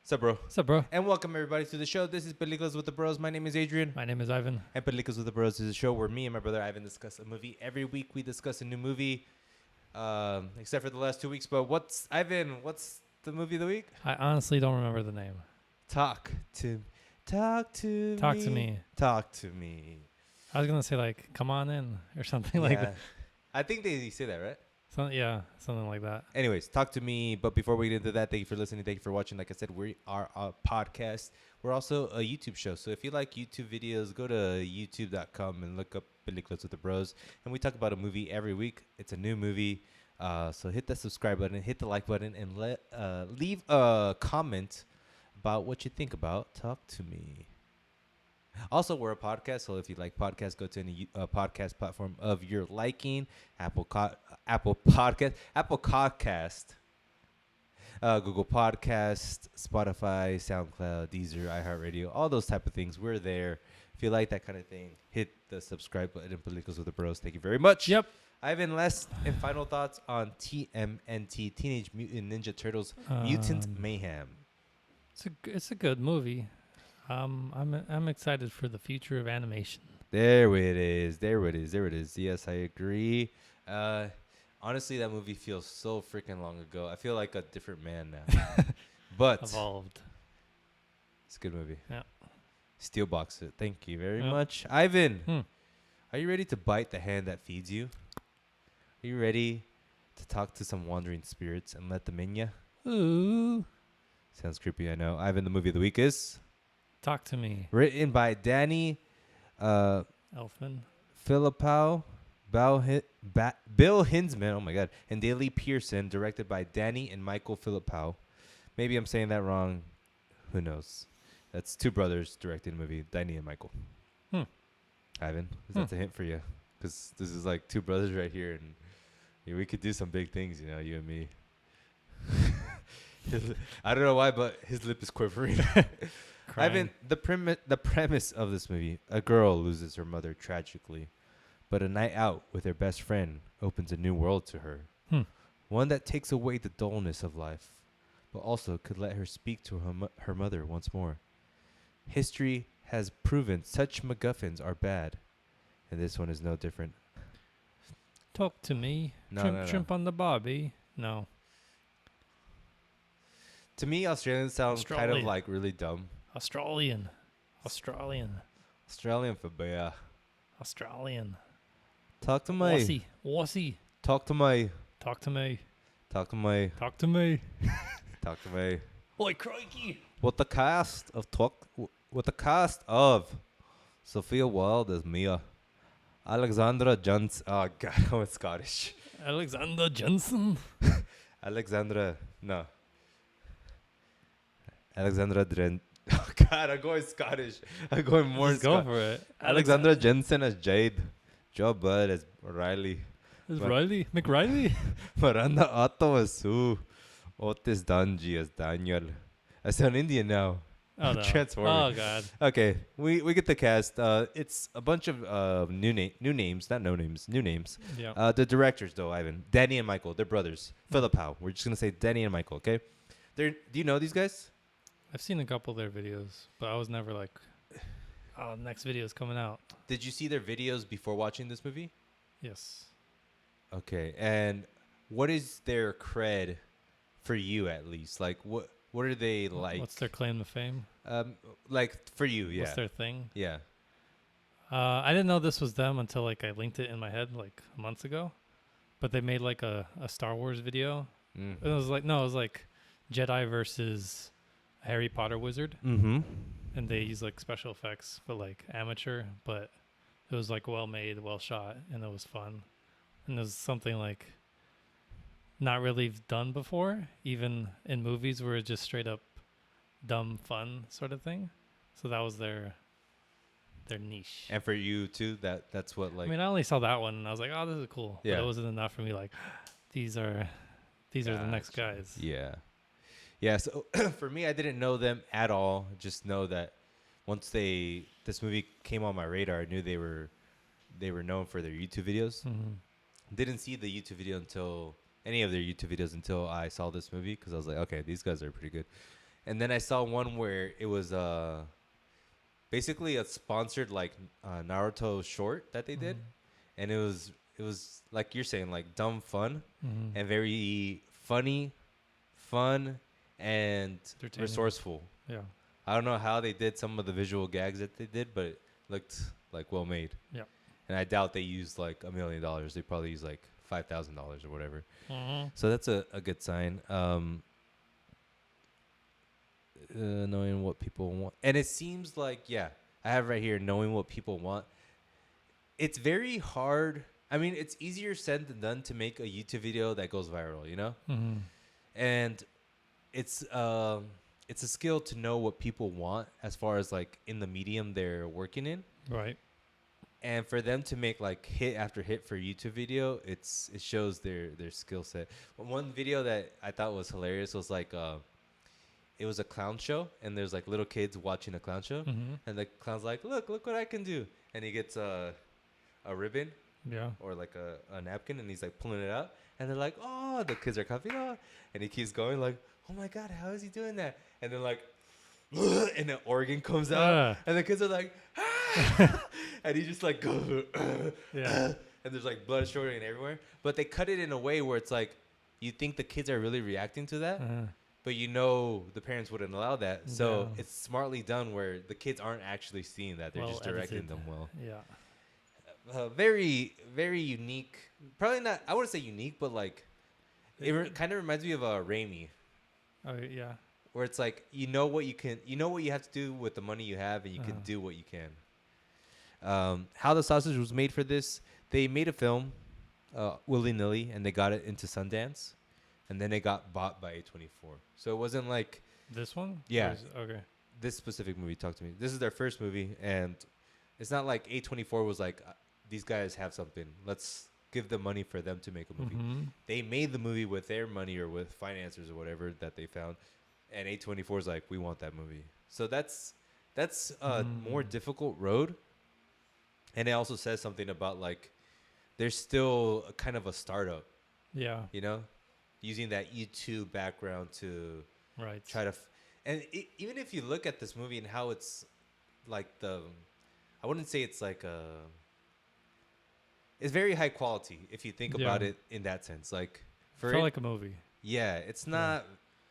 Sup, bro? What's up, bro? And welcome everybody to the show. This is Peliculas with the Bros. My name is Adrian. My name is Ivan. And Peliculas with the Bros is a show where me and my brother Ivan discuss a movie. Every week we discuss a new movie, except for the last 2 weeks. But what's the movie of the week? I honestly don't remember the name. Talk to Talk to me. Talk to me. I was gonna say like, come on in or something like that. I think they say that, right? Something like that. Anyways, talk to me. But before we get into that, thank you for listening. Thank you for watching. Like I said, we are a podcast. We're also a YouTube show. So if you like YouTube videos, go to youtube.com and look up Peliculas with the Bros. And we talk about a movie every week. It's a new movie. So hit the subscribe button, hit the like button, and leave a comment about what you think about Talk to Me. Also, we're a podcast, so if you like podcasts, go to any podcast platform of your liking. Apple Podcast, Google Podcast, Spotify, SoundCloud, Deezer, iHeartRadio, all those type of things. We're there. If you like that kind of thing, hit the subscribe button. Peliculas with the Bros. Thank you very much. Yep. Ivan, last and final thoughts on TMNT, Teenage Mutant Ninja Turtles, Mutant Mayhem. It's a good movie. I'm excited for the future of animation. There it is. Yes, I agree. Honestly, that movie feels so freaking long ago. I feel like a different man now. But Evolved. it's a good movie. Yeah. Steelbox it. Thank you very Yep. much. Ivan, are you ready to bite the hand that feeds you? Are you ready to talk to some wandering spirits and let them in ya? Ooh. Sounds creepy, I know. Ivan, the movie of the week is Talk to me. written by Danny Elfman. Philippou, Bill Hinsman, oh my God, and Daley Pearson, directed by Danny and Michael Philippou. Maybe I'm saying that wrong. Who knows? That's two brothers directing the movie, Danny and Michael. Ivan, that's a hint for you, because this is like two brothers right here, and we could do some big things, you and me. I don't know why, but his lip is quivering. Ivan, the premise of this movie: a girl loses her mother tragically, but a night out with her best friend opens a new world to her. One that takes away the dullness of life, but also could let her speak to her mother once more. History has proven such MacGuffins are bad, and this one is no different. Talk to me. No. Shrimp on the barbie. No. To me, Australian sounds kind of like really dumb. Australian For bear. Australian. Talk to me. Aussie. Talk to me. Talk to me. Talk to me. Talk to me. Talk to me. Oi, crikey. With the cast of Sophia Wilde as Mia, Alexandra Johnson. Oh God, I went Scottish. Alexander Johnson. Alexandra Dren. Oh God, I'm going Scottish. I'm going more Just go for it. Alexandra Jensen as Jade, Joe Budd as Riley, Is McRiley? Miranda Otto as Sue, Otis Dungy as Daniel. I sound Indian now. Oh no. Transforming. Oh God. Okay, we get the cast. It's a bunch of new names. Yeah. The directors though, Ivan, Danny and Michael, they're brothers. Philippou. We're just gonna say Danny and Michael. Okay. Do you know these guys? I've seen a couple of their videos, but I was never like, oh, next video is coming out. Did you see their videos before watching this movie? Yes. Okay, and what is their cred for you at least? Like, what are they like? What's their claim to fame? Like for you, yeah. What's their thing? Yeah. I didn't know this was them until like I linked it in my head like months ago, but they made like a Star Wars video. It was like Jedi versus Harry Potter wizard. Mm-hmm. And they use like special effects for like amateur, but it was like well made, well shot, and it was fun. And it was something like not really done before, even in movies where it's just straight up dumb fun sort of thing. So that was their niche. And for you too, that's what like. I mean, I only saw that one and I was like, oh, this is cool. Yeah. But it wasn't enough for me. Like, these are the next guys. Yeah. Yeah. So for me, I didn't know them at all. Just know that once this movie came on my radar, I knew they were known for their YouTube videos. Mm-hmm. Didn't see the YouTube video any of their YouTube videos until I saw this movie because I was like, okay, these guys are pretty good. And then I saw one where it was basically a sponsored like Naruto short that they did, and it was like you're saying, like dumb fun Mm-hmm. and very funny, fun, and Entertaining. resourceful. Yeah. I don't know how they did some of the visual gags that they did, but it looked like well made. Yeah. And I doubt they used like $1 million. They probably used like $5,000 or whatever. Mm-hmm. So that's a good sign. Knowing what people want, and it seems like I have right here knowing what people want. It's very hard. I mean, it's easier said than done to make a YouTube video that goes viral, you know. Mm-hmm. And it's a skill to know what people want as far as like in the medium they're working in. Right. And for them to make like hit after hit for YouTube video, it shows their skill set. One video that I thought was hilarious was like it was a clown show, and there's like little kids watching a clown show, Mm-hmm. and the clown's like, look what I can do, and he gets a ribbon Yeah. or like a napkin, and he's like pulling it out, and they're like, oh, the kids are copying, oh, and he keeps going like, oh my god, how is he doing that? And then like, and an organ comes out, and the kids are like, ah! And he just like goes, Yeah. and there's like blood shorting everywhere, but they cut it in a way where it's like, you think the kids are really reacting to that. Uh-huh. But you know the parents wouldn't allow that. So Yeah. it's smartly done where the kids aren't actually seeing that. They're Well just directing edited. them well. Yeah. Very, very unique. Probably not, I wouldn't say unique, but like, it kind of reminds me of Raimi. Oh yeah. Where it's like, you know what you have to do with the money you have, and you can Uh-huh. do what you can. How the sausage was made for this, they made a film willy-nilly, and they got it into Sundance. And then it got bought by A24. So it wasn't like This one? Yeah. Or is okay. this specific movie. Talk to me. This is their first movie, and it's not like A24 was like, these guys have something. Let's give them money for them to make a movie. Mm-hmm. They made the movie with their money or with financiers or whatever that they found, and A24 is like, we want that movie. So that's a more difficult road, and it also says something about like there's still a kind of a startup, Yeah. you know, using that YouTube background to Right. try to even if you look at this movie and how it's like I wouldn't say it's like it's very high quality if you think about Yeah. it in that sense. Like Felt like a movie. it's not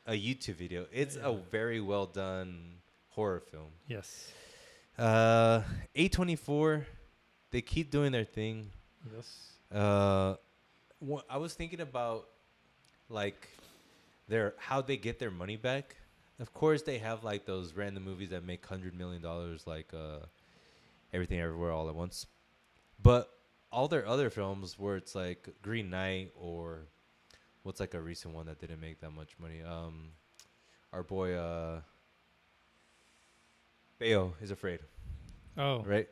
a YouTube video. It's a very well done horror film. Yes. A24, they keep doing their thing. Yes. I was thinking about like how they get their money back. Of course, they have like those random movies that make $100 million, like Everything Everywhere All at Once. But all their other films, where it's like Green Knight, or what's like a recent one that didn't make that much money. Our boy Bayo is Afraid, Oh. right?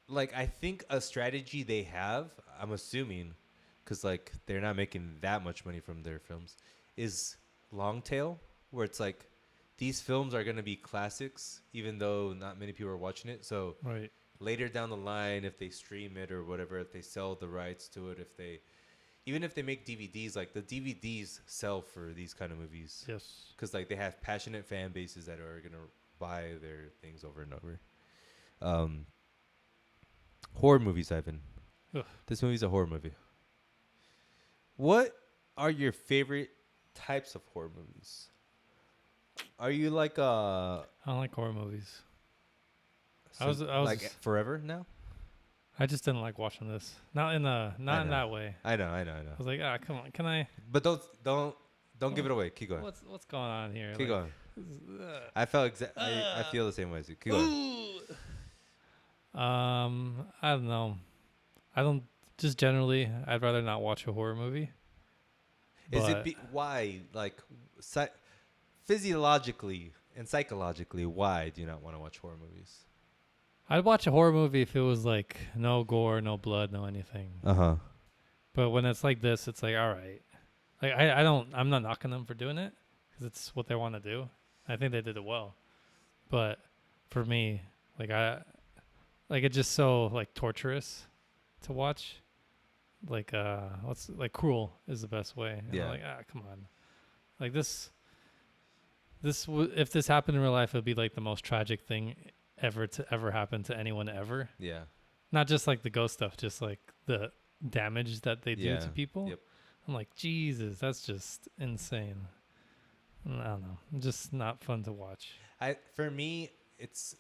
Like, I think a strategy they have, I'm assuming, because like they're not making that much money from their films, is long tail, where it's like these films are going to be classics even though not many people are watching it. So Right. later down the line, if they stream it or whatever, if they sell the rights to it, even if they make DVDs, like the DVDs sell for these kind of movies, Yes. because like they have passionate fan bases that are going to buy their things over and over. Horror movies, Ivan. Ugh. This movie's a horror movie. What are your favorite types of horror movies? Are you like I don't like horror movies. I was like forever now? I just didn't like watching this. Not in that way. I know. I was like, come on, can I? But don't give it away. Keep going. What's going on here? Keep going. I feel the same way as you. Keep going. I don't know. I don't. Just generally, I'd rather not watch a horror movie. Is it why, like, physiologically and psychologically, why do you not want to watch horror movies? I'd watch a horror movie if it was like no gore, no blood, no anything. But when it's like this, it's like, all right. Like I'm not knocking them for doing it because it's what they want to do. I think they did it well. But for me, it's just so like torturous to watch. Like cruel is the best way. And I'm like, come on. Like this if this happened in real life, it would be like the most tragic thing ever happen to anyone ever. Yeah. Not just like the ghost stuff, just like the damage that they do Yeah. to people. Yep. I'm like, Jesus, that's just insane. I don't know. Just not fun to watch. For me, it's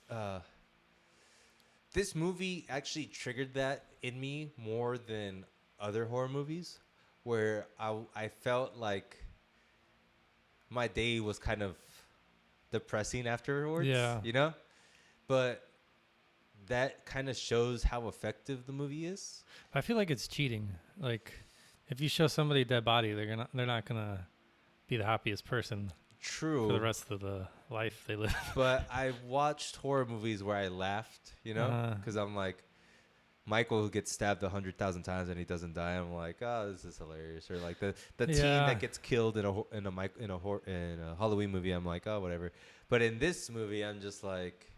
this movie actually triggered that in me more than other horror movies, where I felt like my day was kind of depressing afterwards. Yeah. You know, but that kind of shows how effective the movie is. I feel like it's cheating. Like, if you show somebody a dead body, they're not gonna be the happiest person True. for the rest of the life they live. But I watched horror movies where I laughed, you know, because I'm like, Michael who gets stabbed 100,000 times and he doesn't die. I'm like, oh, this is hilarious. Or like the teen that gets killed in a Halloween movie. I'm like, oh, whatever. But in this movie, I'm just like,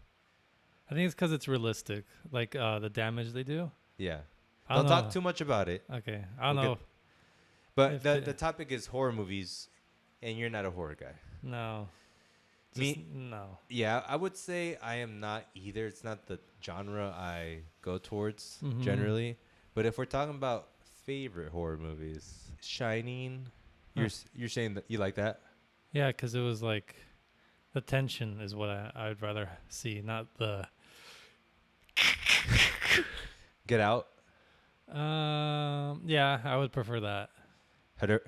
I think it's because it's realistic, like the damage they do. yeah. I Don't don't know. talk too much about it. Okay, I don't We'll know. But the topic is horror movies, and you're not a horror guy. No. No. Yeah, I would say I am not either. It's not the genre I go towards Mhm. generally. But if we're talking about favorite horror movies, Shining, you're saying that you like that? Yeah, because it was like the tension is what I'd rather see, not the. Get Out, Yeah, I would prefer that.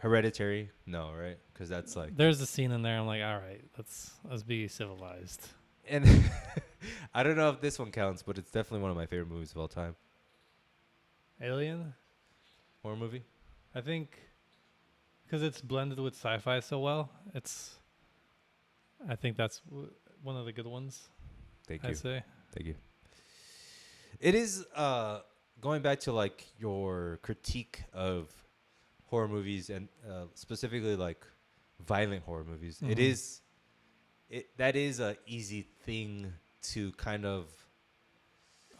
Hereditary, no, right? Because that's like, There's a scene in there. I'm like, all right, let's be civilized. and I don't know if this one counts, but it's definitely one of my favorite movies of all time. Alien, Horror movie. I think, because it's blended with sci-fi so well. I think that's one of the good ones. Thank you. I'd say. Thank you. It is going back to like your critique of horror movies and specifically like violent horror movies. Mhm. That is a easy thing to kind of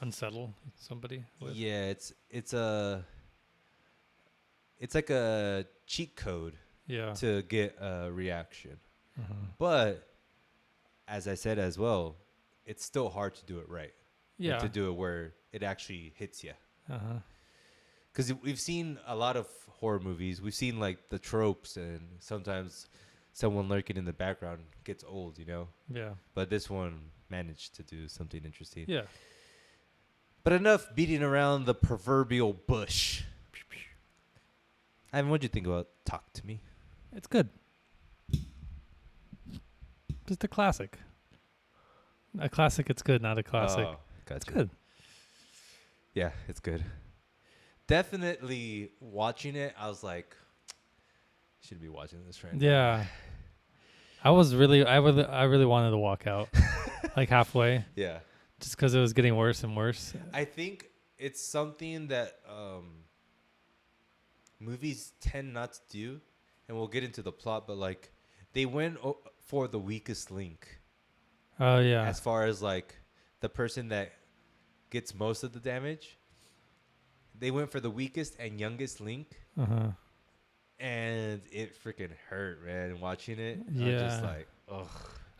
Unsettle somebody with. yeah. It's like a cheat code Yeah. to get a reaction, Mhm. but as I said as well, it's still hard to do it right. Yeah. And to do it where it actually hits you. Uh-huh. Because we've seen a lot of horror movies. We've seen like the tropes, and sometimes someone lurking in the background gets old, you know? Yeah. But this one managed to do something interesting. Yeah. But enough beating around the proverbial bush. Ivan, what'd you think about Talk to Me? It's good. Just a classic. A classic, it's good, not a classic. Oh, gotcha. It's good. Yeah, it's good. Definitely watching it, I was like, should be watching this right now. Yeah. I really wanted to walk out like halfway Yeah. just because it was getting worse and worse. I think it's something that movies tend not to do, and we'll get into the plot, but like they went for the weakest link Oh, yeah. as far as like the person that gets most of the damage. They went for the weakest and youngest link, Uh-huh. and it freaking hurt, man, watching it. Yeah. I'm just like, ugh.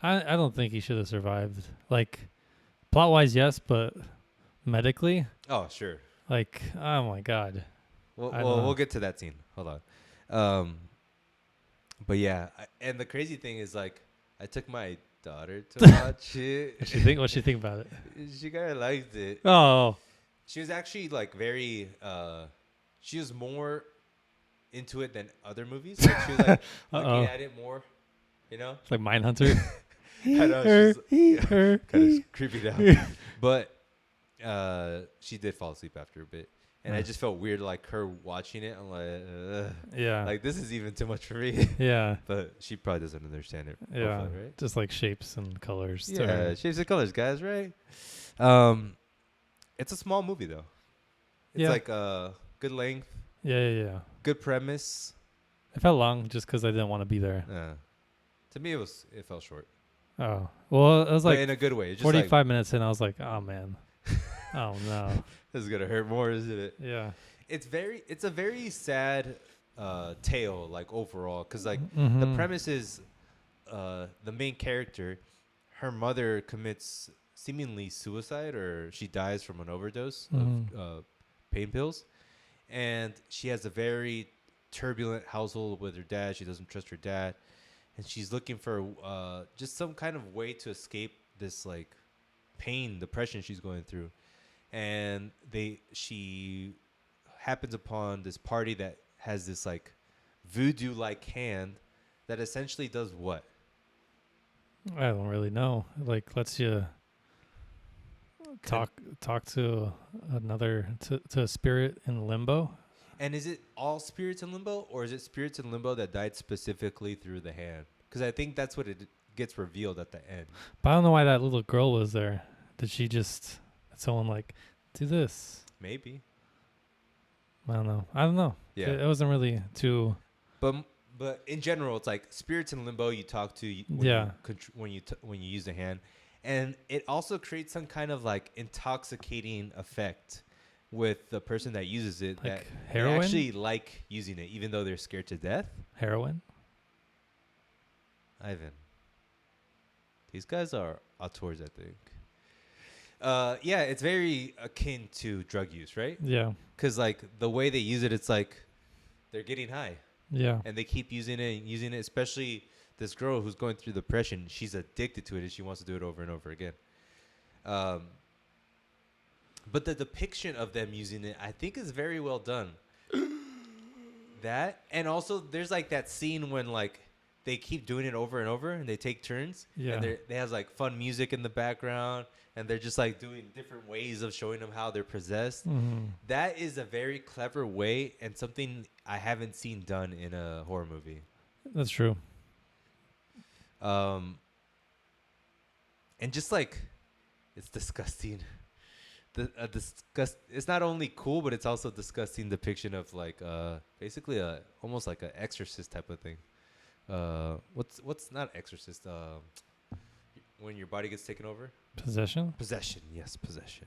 I don't think he should have survived. Like, plot-wise, yes, but medically, Oh, sure. like, oh, my God. We'll get to that scene. Hold on. But yeah, and the crazy thing is like I took my daughter to watch it. What'd she think about it? She kind of liked it. Oh. She was actually like very. She was more into it than other movies. Like she was like looking at it more. You know, It's like Mindhunter. I know, her. kind of creepy down. But she did fall asleep after a bit. And I just felt weird, like her watching it. I'm like, ugh. Yeah. Like this is even too much for me. Yeah. But she probably doesn't understand it. Yeah. Hopefully, right? Just like shapes and colors. to Yeah, her. shapes and colors, guys, right? It's a small movie though. It's Yeah. like a good length, Yeah. good premise. It felt long just because I didn't want to be there. To me, it fell short. Oh. Well, it was But like in a good way. It's just 45 minutes in. I was like, oh, man. Oh, no. this is gonna hurt more, isn't it? Yeah. It's a very sad tale, like overall, because like Mhm. the premise is the main character, her mother commits seemingly suicide, or she dies from an overdose of pain pills, and she has a very turbulent household with her dad. She doesn't trust her dad, and she's looking for just some kind of way to escape this like pain, depression she's going through. And she happens upon this party that has this like voodoo like hand that essentially does what? I don't really know. Like, lets you talk to another to a spirit in limbo. And is it all spirits in limbo, or is it spirits in limbo that died specifically through the hand? Because I think that's what it gets revealed at the end. But I don't know why that little girl was there. Did she just someone like do this? Maybe. I don't know. Yeah. It wasn't really too. But in general, it's like spirits in limbo. You talk to when you use the hand, and it also creates some kind of like intoxicating effect with the person that uses it. Like that heroin? They actually like using it, even though they're scared to death. Heroin? Ivan, these guys are auteurs, I think. Yeah, it's very akin to drug use, right? Yeah. Because like the way they use it, it's like they're getting high. Yeah. And they keep using it and using it, especially this girl who's going through depression. She's addicted to it and she wants to do it over and over again. But the depiction of them using it, I think, is very well done. That, and also there's like that scene when like they keep doing it over and over and they take turns. Yeah. And they have like fun music in the background and they're just like doing different ways of showing them how they're possessed. Mm-hmm. That is a very clever way and something I haven't seen done in a horror movie. That's true. And just like, it's disgusting. It's not only cool, but it's also disgusting depiction of like basically almost like an exorcist type of thing. What's not exorcist? When your body gets taken over. Possession. Yes, possession.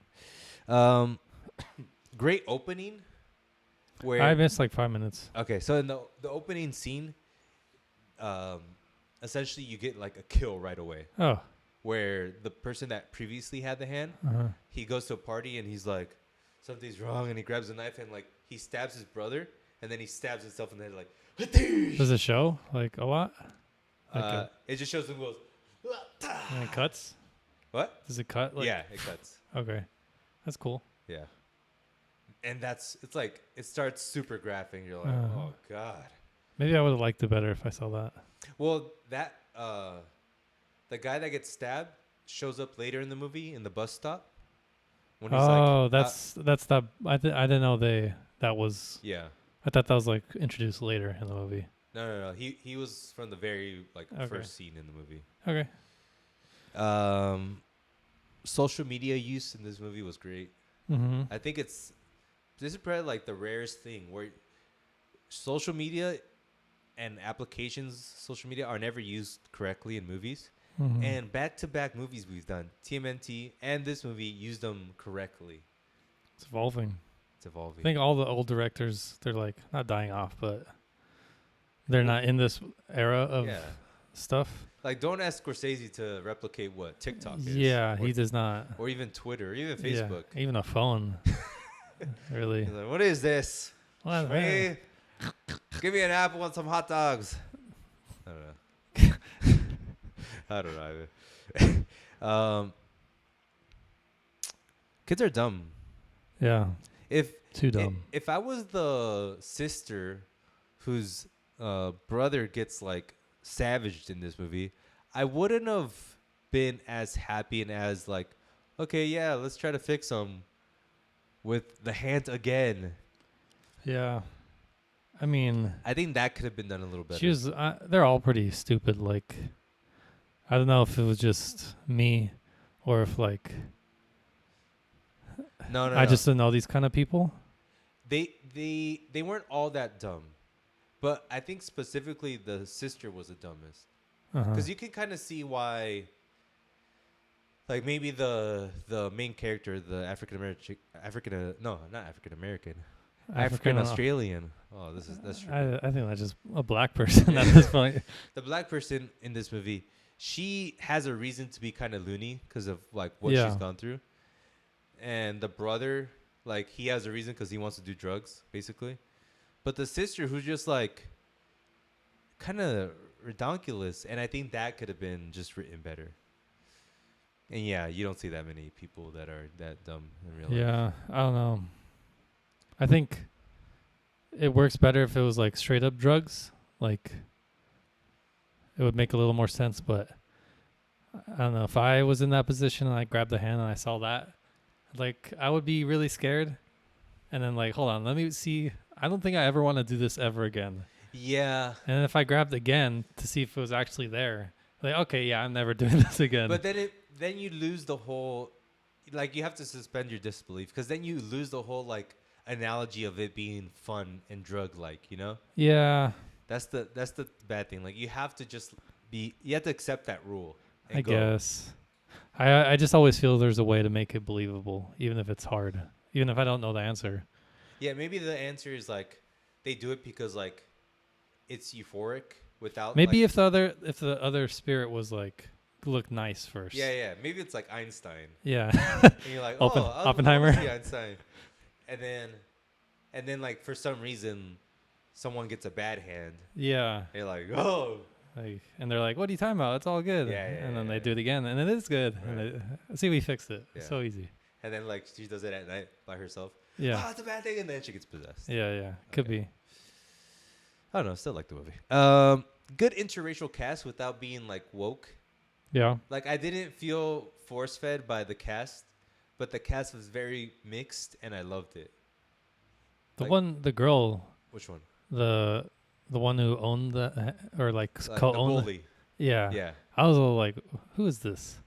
Great opening. Where I missed like 5 minutes. Okay, so in the opening scene, essentially you get like a kill right away. Oh. Where the person that previously had the hand, he goes to a party and he's like, something's wrong, and he grabs a knife and like he stabs his brother, and then he stabs himself in the head like. Does it show like a lot? Like it just shows him goes. And it cuts. What? Does it cut? Like, yeah, it cuts. Okay, that's cool. Yeah, and it's like it starts super graphic. You're like, oh god. Maybe I would have liked it better if I saw that. Well, that the guy that gets stabbed shows up later in the movie in the bus stop. When he's that's that. I didn't know that was. Yeah. I thought that was like introduced later in the movie. No. He was from the very first scene in the movie. Okay. Social media use in this movie was great. Mm-hmm. I think this is probably like the rarest thing where social media and social media are never used correctly in movies. Mm-hmm. And back-to-back movies we've done, TMNT and this movie, used them correctly. It's evolving. I think all the old directors, they're like not dying off, but they're not in this era of stuff. Like, don't ask Scorsese to replicate what TikTok is. Yeah, he does not. Or even Twitter, or even Facebook. Yeah, even a phone. Really. He's like, what is this? Hey, give me an apple and some hot dogs. I don't know. I don't know either. Kids are dumb. Yeah. Too dumb. If I was the sister whose brother gets like savaged in this movie, I wouldn't have been as happy and as like, okay, yeah, let's try to fix him with the hand again. Yeah. I mean, I think that could have been done a little better. They're all pretty stupid. Like, I don't know if it was just me or if like I just didn't know these kind of people. They weren't all that dumb, but I think specifically the sister was the dumbest, because you can kind of see why. Like maybe the main character, the African Australian, Oh, that's true. I think that's just a black person at this point. The black person in this movie, she has a reason to be kind of loony because of like what she's Yeah. gone through, and the brother, like he has a reason because he wants to do drugs, basically. But the sister, who's just like kind of redonkulous, and I think that could have been just written better. And yeah, you don't see that many people that are that dumb in real life. Yeah, I don't know. I think it works better if it was like straight up drugs. Like it would make a little more sense, but I don't know. If I was in that position and I grabbed the hand and I saw that, like I would be really scared. And then like, hold on, let me see. I don't think I ever want to do this ever again. Yeah, And then if I grabbed again to see if it was actually there, like, okay, yeah, I'm never doing this again. but then you lose the whole, like you have to suspend your disbelief because then you lose the whole like analogy of it being fun and drug like, you know. yeah, That's the bad thing. Like you have to just you have to accept that rule. And I go. guess. I just always feel there's a way to make it believable, even if it's hard, even if I don't know the answer. Yeah, maybe the answer is like they do it because like it's euphoric without. Maybe like, if the other spirit was like look nice first. Yeah. Maybe it's like Einstein, Yeah. and you're like, Oppenheimer. I wanna see Einstein, and then like for some reason, someone gets a bad hand. Yeah. You're like, oh. Like, and they're like, "What are you talking about? It's all good." Yeah, and then yeah. they do it again, and it is good. Right. And they see we fixed it. It's Yeah. so easy. And then like she does it at night by herself. Yeah. Oh, it's a bad thing, and then she gets possessed. Yeah. Could Okay. be. I don't know. Still like the movie. Good interracial cast without being like woke. Yeah. Like I didn't feel force fed by the cast, but the cast was very mixed, and I loved it. The girl, Which one? the one who owned the or like The co-owned. bully. Yeah. Yeah, I was all like, "Who is this?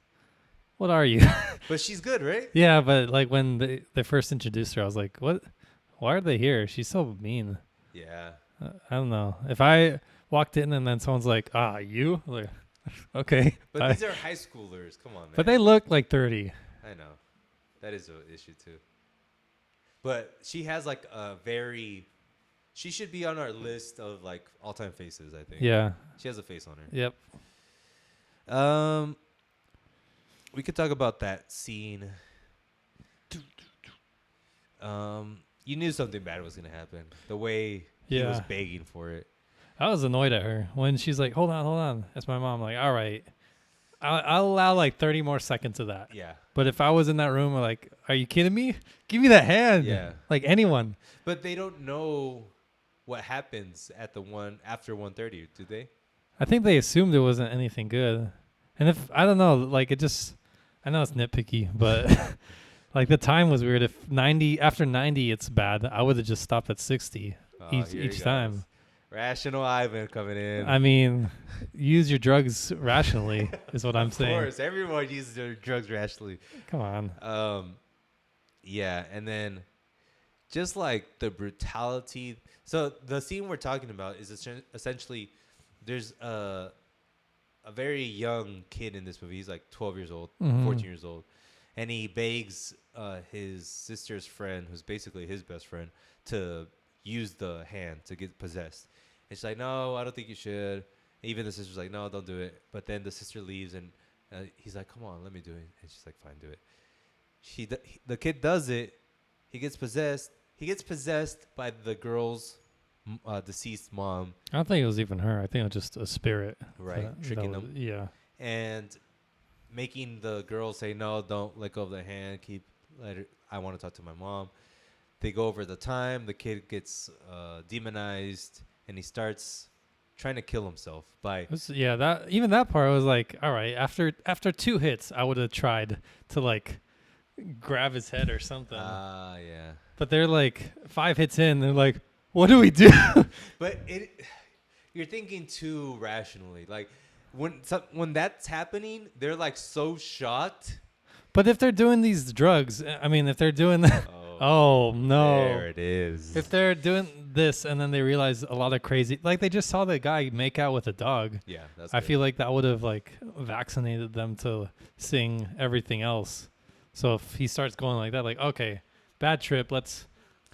What are you?" but she's good, right? Yeah, but like when they first introduced her, I was like, "What? Why are they here? She's so mean." Yeah. I don't know. If I walked in and then someone's like, you? Like, okay. But bye. these are high schoolers. Come on, man. But they look like 30. I know. That is an issue too. But she has like a very. She should be on our list of like all-time faces. I think. Yeah. She has a face on her. Yep. We could talk about that scene. You knew something bad was gonna happen. The way he was Yeah. begging for it. I was annoyed at her when she's like, hold on. That's my mom. Like, all right. I'll allow like 30 more seconds of that. Yeah. But if I was in that room, I'm like, are you kidding me? Give me that hand. Yeah. Like anyone. But they don't know what happens at the one after 1:30, do they? I think they assumed it wasn't anything good. And if, I don't know, like it just, I know it's nitpicky, but like the time was weird. If after 90, it's bad. I would have just stopped at 60 Here he each time. goes. Rational Ivan coming in. I mean, use your drugs rationally is what I'm saying. Of course, everyone uses their drugs rationally. Come on. Yeah, and then just like the brutality. So the scene we're talking about is essentially there's a very young kid in this movie. He's like 12 years old, Mhm. 14 years old, and he begs his sister's friend, who's basically his best friend, to use the hand to get possessed. And she's like, no, I don't think you should. Even the sister's like, no, don't do it. But then the sister leaves, and he's like, come on, let me do it. And she's like, fine, do it. The kid does it. He gets possessed. He gets possessed by the girl's deceased mom. I don't think it was even her. I think it was just a spirit. Right, tricking was, them. Yeah. And making the girl say, no, don't let go of the hand. I want to talk to my mom. They go over the time. The kid gets demonized, and he starts trying to kill himself by. That part was like, all right. After 2 hits, I would have tried to like grab his head or something. Yeah. But they're like 5 hits in. They're like, what do we do? But you're thinking too rationally. Like when that's happening, they're like so shocked. But if they're doing these drugs, I mean, if they're doing that. Oh, no. There it is. If they're doing this and then they realize a lot of crazy, like they just saw the guy make out with a dog. Yeah, that's I good. feel like that would have like vaccinated them to seeing everything else. So if he starts going like that, like, okay, bad trip, let's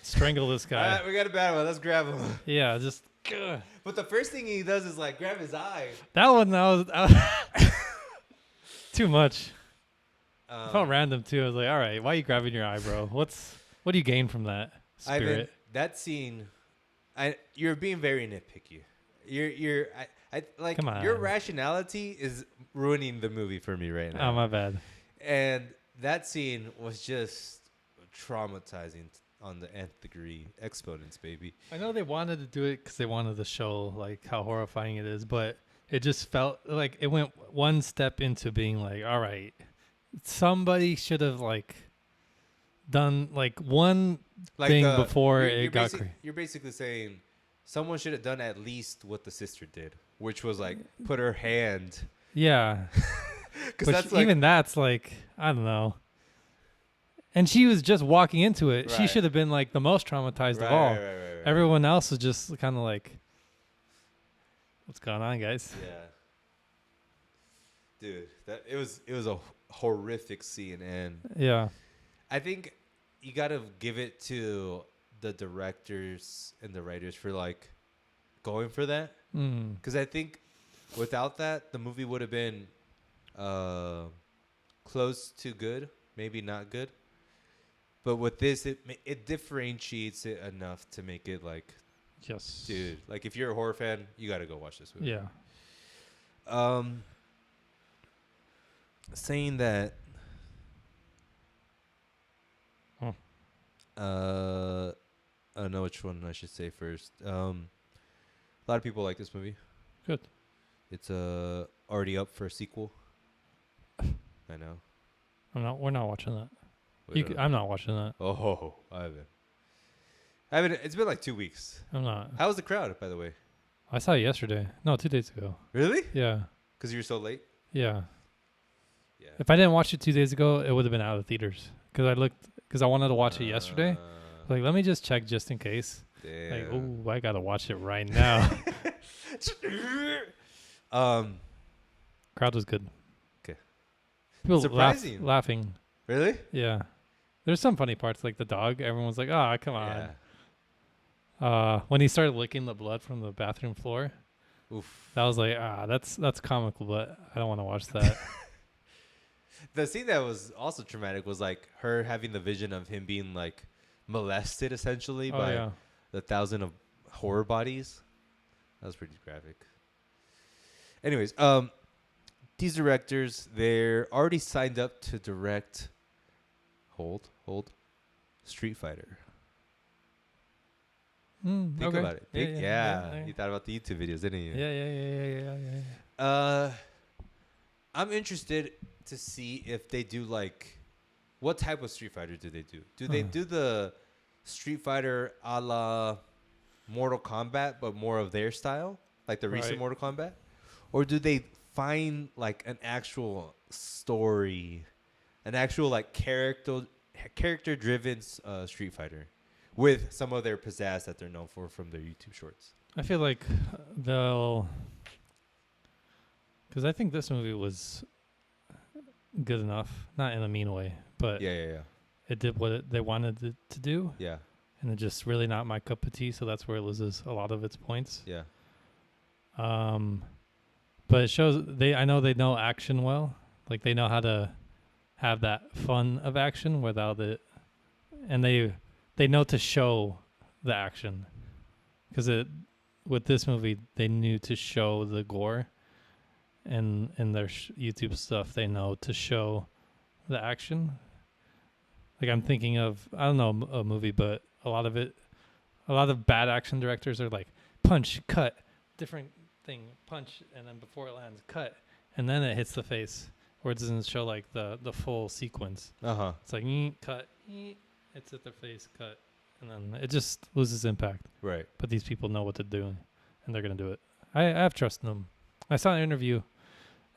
strangle this All guy. right, we got a bad one. Let's grab him. Yeah, just ugh. But the first thing he does is like grab his eye. That one. That was too much. It felt random too. I was like, all right, why are you grabbing your eye, bro? What do you gain from that Ivan, spirit? that scene, you're being very nitpicky. You're I like Come on. your rationality is ruining the movie for me right now. Oh, my bad. And that scene was just traumatizing on the nth degree, exponents, baby. I know they wanted to do it because they wanted to show like how horrifying it is, but it just felt like it went one step into being like, all right, somebody should have like done like one thing before it got crazy. You're basically saying someone should have done at least what the sister did, which was like put her hand. Yeah. Because that's like, even that's like, I don't know. And she was just walking into it. Right. She should have been like the most traumatized of all. Right. Everyone else was just kind of like, what's going on, guys? Yeah. Dude, it was a horrific scene, and yeah. I think you got to give it to the directors and the writers for like going for that. Because I think without that, the movie would have been close to good, maybe not good. But with this, it differentiates it enough to make it like, yes, dude. Like if you're a horror fan, you got to go watch this movie. Yeah. Saying that. I don't know which one I should say first. A lot of people like this movie. Good. It's already up for a sequel. I know. We're not watching that. I'm not watching that. Oh, I haven't. It's been like 2 weeks. I'm not. How was the crowd, by the way? I saw it yesterday. No, 2 days ago. Really? Yeah. Because you were so late? Yeah. Yeah. If I didn't watch it 2 days ago, it would have been out of theaters. Because I wanted to watch it yesterday. Like, let me just check just in case. Damn. Like, oh, I got to watch it right now. Crowd was good. Okay. People surprising. Laughing. Really? Yeah. There's some funny parts, like the dog. Everyone's like, "Oh, come on." Yeah. When he started licking the blood from the bathroom floor, oof. That was like, that's comical, but I don't want to watch that. The scene that was also traumatic was like her having the vision of him being like molested essentially by the 1,000 of horror bodies. That was pretty graphic. Anyways, these directors, they're already signed up to direct. Hold. Street Fighter. Think about it. Yeah. You thought about the YouTube videos, didn't you? Yeah. I'm interested to see if they do like, what type of Street Fighter do they do? Do they do the Street Fighter a la Mortal Kombat, but more of their style, like the recent Mortal Kombat, or do they find like an actual story, an actual like character driven Street Fighter with some of their pizzazz that they're known for from their YouTube shorts? I feel like they'll, because I think this movie was good enough, not in a mean way, but yeah. It did what they wanted it to do. Yeah. And it's just really not my cup of tea, so that's where it loses a lot of its points. Yeah. But it shows I know they know action well. Like they know how to have that fun of action without it, and they know to show the action. Because with this movie, they knew to show the gore, and in their YouTube stuff, they know to show the action. Like I'm thinking of, I don't know a movie, but a lot of bad action directors are like punch, cut, different thing, punch, and then before it lands, cut, and then it hits the face, or it doesn't show like the full sequence. It's like cut, it's at their face, cut, and then it just loses impact. Right. But these people know what to do, and they're gonna do it. I have trust in them. I saw an interview,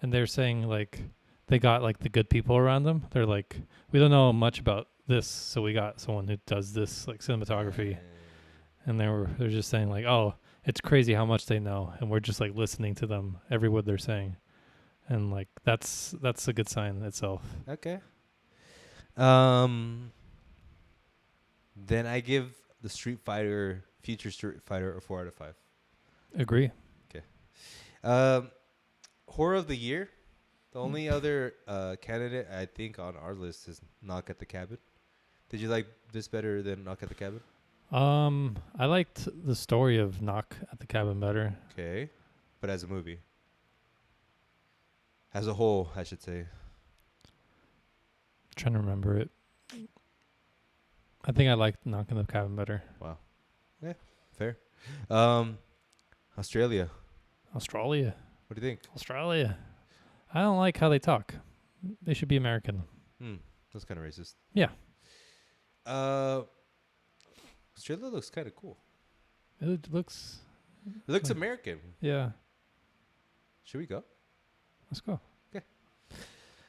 and they're saying like they got like the good people around them. They're like, we don't know much about this, so we got someone who does this like cinematography, and they're just saying like, oh, it's crazy how much they know, and we're just like listening to them every word they're saying, and like that's a good sign itself. Okay. Then I give the Street Fighter, future Street Fighter, a 4 out of 5. Agree. Um, Horror of the Year. The only other candidate I think on our list is Knock at the Cabin. Did you like this better than Knock at the Cabin? I liked the story of Knock at the Cabin better. Okay. But as a movie. As a whole, I should say. Trying to remember it. I think I liked Knock at the Cabin better. Wow. Yeah, fair. Australia. Australia. What do you think? Australia. I don't like how they talk. They should be American. That's kind of racist. Yeah. Australia looks kind of cool. It looks... It looks American. Yeah. Should we go? Let's go.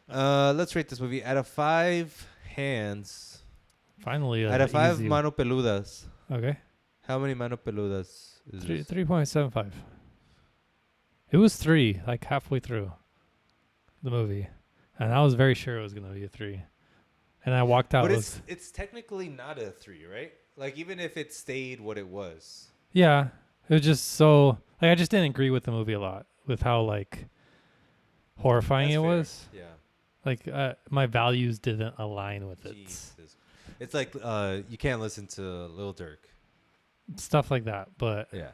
Let's rate this movie out of 5 hands. Finally, Out of 5 easy. mano peludas. Okay. How many mano peludas is this? 3.75. It was 3, like halfway through the movie. And I was very sure it was going to be a 3. And I walked out. But it's technically not a 3, right? Like, even if it stayed what it was. Yeah. It was just so... Like, I just didn't agree with the movie a lot. With how, like, horrifying That's it fair. was. Yeah. Like, my values didn't align with it. Jesus. It's like you can't listen to Lil Durk. Stuff like that. But... Yeah.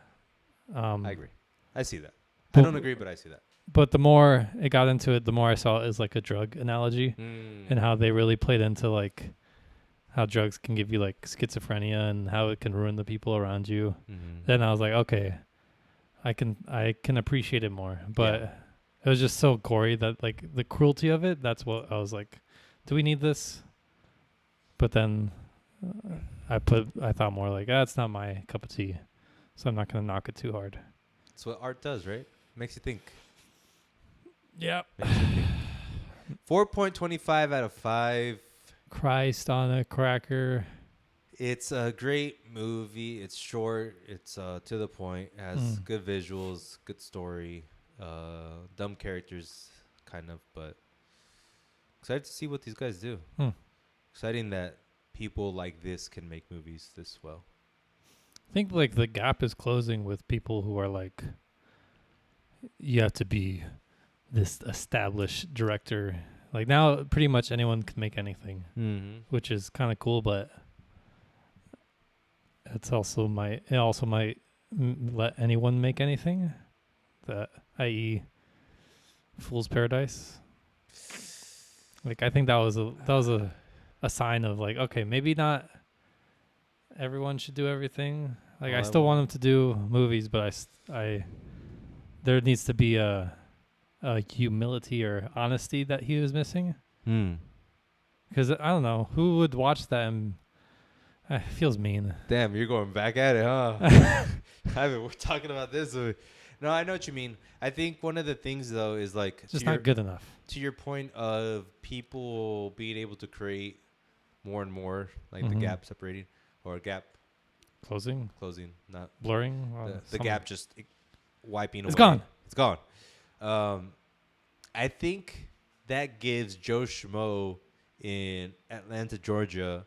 I I agree. I see that. I But- don't agree, but I see that. But the more it got into it, the more I saw it as, like, a drug analogy. And how they really played into, like... How drugs can give you, like, schizophrenia and how it can ruin the people around you. Then I was like, okay, I can appreciate it more. But it was just so gory that, like, the cruelty of it, that's what I was like, do we need this? But then I thought more like, it's not my cup of tea, so I'm not going to knock it too hard. That's what art does, right? Makes you think. Yeah. Makes you think. 4.25 out of 5. Christ on a cracker. It's a great movie. It's short. It's to the point. It has good visuals, good story, dumb characters, kind of. But excited to see what these guys do. Exciting that people like this can make movies this well. I think, like, the gap is closing with people who are like, you have to be this established director. Like, now pretty much anyone can make anything, which is kind of cool, but it also might let anyone make anything. That, i.e., Fool's Paradise. Like, I think that was a sign of, like, okay, maybe not everyone should do everything. Like, I still want them to do movies, but there needs to be a humility or honesty that he was missing. Because I don't know who would watch that, and it feels mean. Damn, you're going back at it, huh? We're talking about this. No, I know what you mean. I think one of the things, though, is like It's just not good enough. To your point of people being able to create more and more, like the gap separating or gap Closing, not blurring. the gap just wiping away. It's gone. It's gone. I think that gives Joe Schmo in Atlanta, Georgia,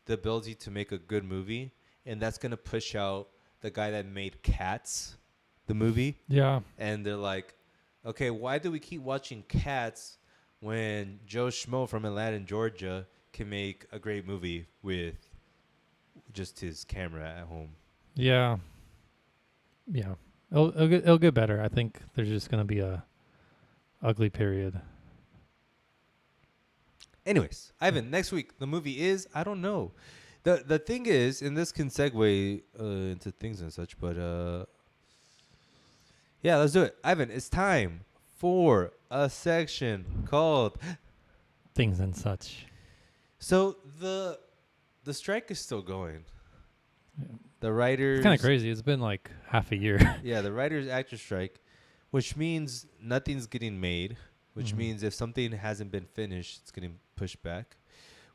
the ability to make a good movie, and that's gonna push out the guy that made Cats, the movie. Yeah. And they're like, okay, why do we keep watching Cats when Joe Schmo from Atlanta, Georgia, can make a great movie with just his camera at home? Yeah. Yeah. It'll get better. I think there's just gonna be a ugly period. Anyways, Ivan, next week the movie is, I don't know. The thing is, and this can segue into things and such, but yeah, let's do it. Ivan, it's time for a section called Things and such. So the strike is still going. The writers... It's kind of crazy. It's been like half a year. Yeah, the writers actor strike, which means nothing's getting made, which means if something hasn't been finished, it's getting pushed back.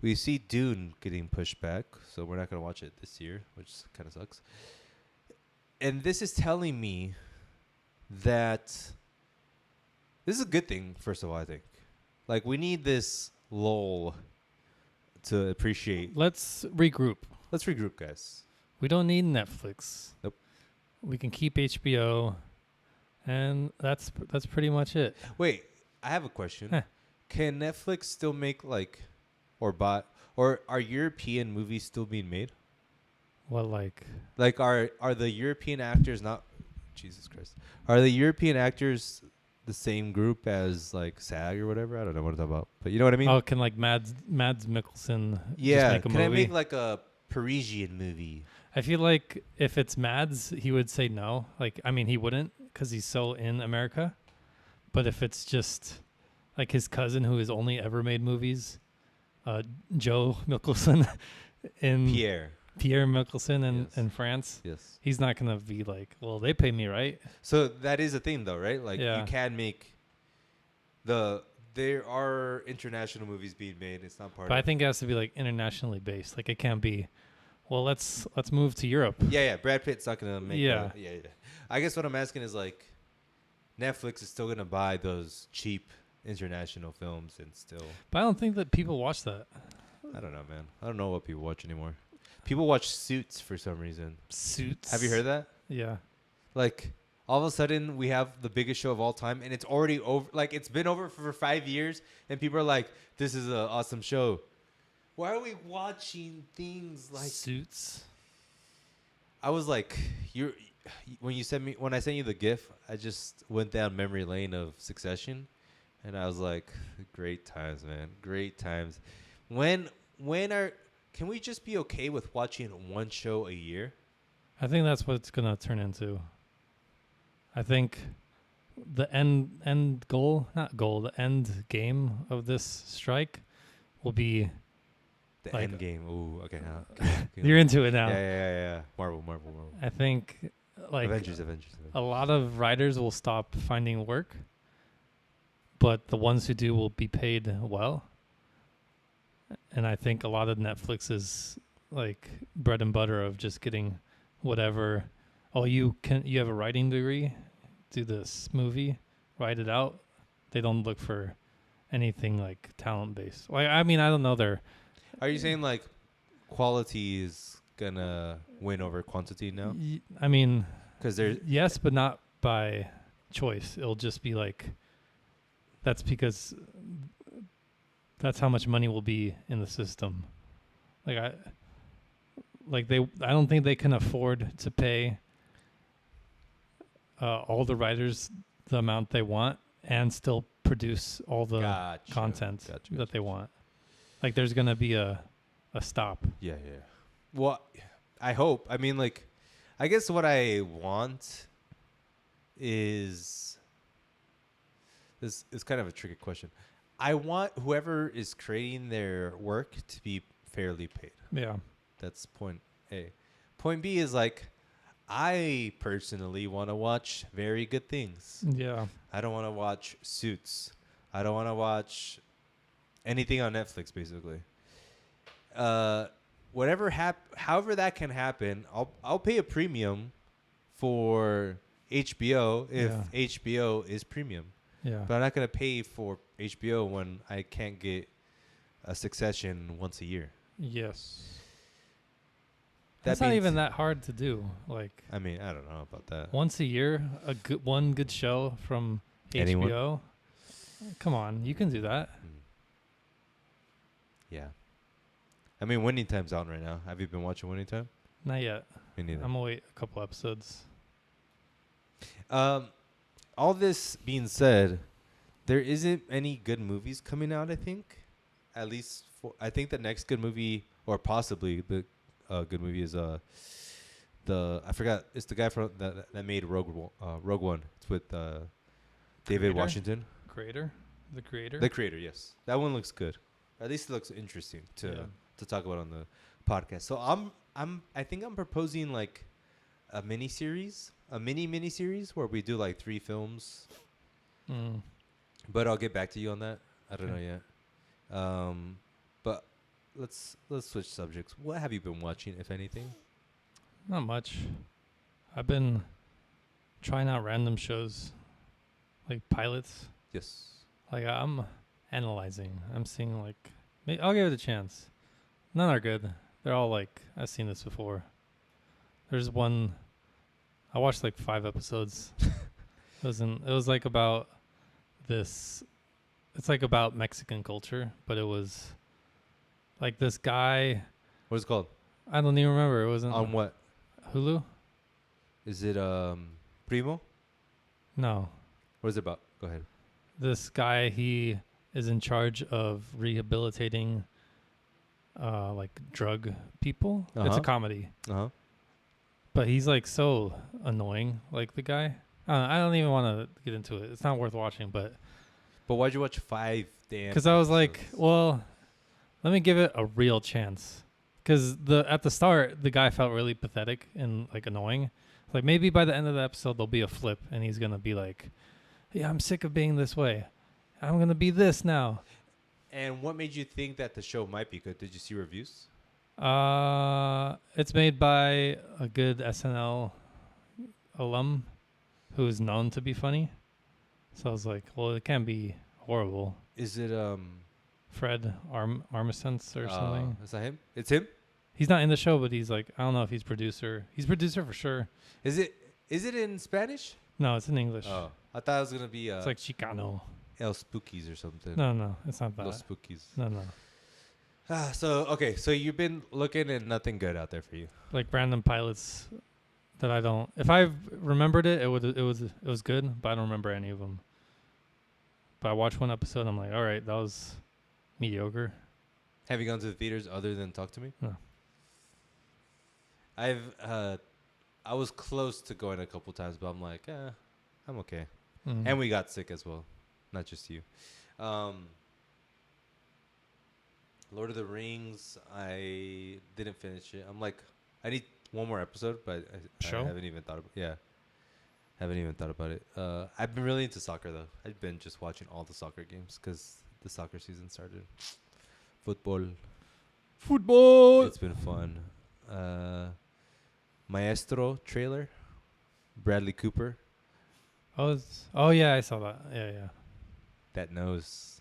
We see Dune getting pushed back, so we're not going to watch it this year, which kind of sucks. And this is telling me that this is a good thing, first of all, I think. Like, we need this lull to appreciate. Let's regroup. Let's regroup, guys. We don't need Netflix. Nope. We can keep HBO, and that's pretty much it. Wait, I have a question. Huh. Can Netflix still make like, or buy, or are European movies still being made? What like? Like, are the European actors not? Jesus Christ, are the European actors the same group as like SAG or whatever? I don't know what I'm talking about, but you know what I mean. Oh, can like Mads Mikkelsen just Yeah, make a can I movie? make like a Parisian movie? I feel like if it's Mads, he would say no. Like, I mean, he wouldn't because he's so in America. But if it's just like his cousin who has only ever made movies, uh, Joe Mikkelsen in Pierre Mikkelsen Yes. in France, Yes. he's not gonna be like, well, they pay me, right? So that is a thing, though, right? Like Yeah. you can make there are international movies being made. It's not part But of. I think it has to be like internationally based. Like it can't be, well, let's move to Europe. Yeah. Brad Pitt's not gonna make. Yeah. Yeah. I guess what I'm asking is like, Netflix is still gonna buy those cheap international films and still. But I don't think that people watch that. I don't know, man. I don't know what people watch anymore. People watch Suits for some reason. Suits. Have you heard that? Yeah. Like, all of a sudden, we have the biggest show of all time, and it's already over. Like, it's been over for 5 years, and people are like, "This is an awesome show." Why are we watching things like? Suits. I was like, when I sent you the GIF, I just went down memory lane of Succession, and I was like, great times, man, great times. When can we just be okay with watching one show a year? I think that's what it's gonna turn into. I think the end goal, not goal, the end game of this strike will be. The Like- end game. Ooh, okay. You're into it now. Yeah. Marvel. I think like Avengers. a lot of writers will stop finding work, but the ones who do will be paid well. And I think a lot of Netflix is like bread and butter of just getting whatever. Oh, you have a writing degree, do this movie, write it out. They don't look for anything like talent based. Like I mean, I don't know. Are you saying like quality is gonna win over quantity now? I mean, Because there's yes, but not by choice. It'll just be like that's because that's how much money will be in the system. I don't think they can afford to pay all the writers the amount they want and still produce all the content that they want. Like there's gonna be a stop. Yeah. Well, I hope. I mean, like, I guess what I want is this is kind of a tricky question. I want whoever is creating their work to be fairly paid. Yeah. That's point A. Point B is like, I personally want to watch very good things. Yeah. I don't want to watch Suits. I don't want to watch anything on Netflix, basically. However that can happen, I'll pay a premium for HBO if HBO is premium. Yeah. But I'm not gonna pay for HBO when I can't get a Succession once a year. Yes. That That's not means- even that hard to do. Like I mean, I don't know about that. once a year, one good show from Anyone? HBO. Come on, you can do that. Yeah. I mean, Winning Time's out right now. Have you been watching Winning Time? Not yet. Me neither. I'm gonna wait a couple episodes. All this being said, there isn't any good movies coming out, I think. At least I think the next good movie, or possibly the good movie, is I forgot. It's the guy from that made Rogue One. It's with David Creator? Washington. The creator. The creator, yes. That one looks good. At least it looks interesting to talk about on the podcast. So I think I'm proposing like a mini series where we do like 3 films. But I'll get back to you on that. I don't know yet. But let's switch subjects. What have you been watching, if anything? Not much. I've been trying out random shows, like pilots. Yes. Like I'm analyzing. I'm seeing like I'll give it a chance. None are good. They're all like I've seen this before. There's one. I watched like 5 episodes. It was like about this. It's like about Mexican culture, but it was like this guy. What's it called? I don't even remember. It wasn't On what? Hulu. Is it Primo? No, What is it about? Go ahead. this guy, he is in charge of rehabilitating like drug people. It's a comedy, Uh-huh. but he's like so annoying, like the guy. I don't even want to get into it. It's not worth watching, but But why'd you watch 5 damn because I was like, episodes? well, let me give it a real chance. Because at the start, the guy felt really pathetic and like annoying. Like maybe by the end of the episode, there'll be a flip, and he's gonna be like, "Yeah, I'm sick of being this way. I'm gonna be this now." And what made you think that the show might be good? Did you see reviews? It's made by a good SNL alum who is known to be funny. So I was like, well, it can't be horrible. Is it Fred Armisen or something. Is that him? It's him? He's not in the show, but he's like, I don't know if he's producer. He's producer for sure. Is it in Spanish? No, it's in English. Oh. I thought it was gonna be It's like Chicano. El Spookies or something. No, it's not Los that. Spookies. No. So you've been looking and nothing good out there for you. Like random pilots that I don't. If I remembered it, it was good, but I don't remember any of them. But I watched one episode, and I'm like, all right, that was mediocre. Have you gone to the theaters other than Talk to Me? No. I was close to going a couple times, but I'm like, I'm okay. Mhm. And we got sick as well, not just you. Lord of the Rings, I didn't finish it. I'm like, I need one more episode, but I Show? haven't even thought about. Yeah, haven't even thought about it. I've been really into soccer though. I've been just watching all the soccer games because the soccer season started. Football. It's been fun. Maestro trailer. Bradley Cooper. Oh yeah, I saw that. Yeah. That nose.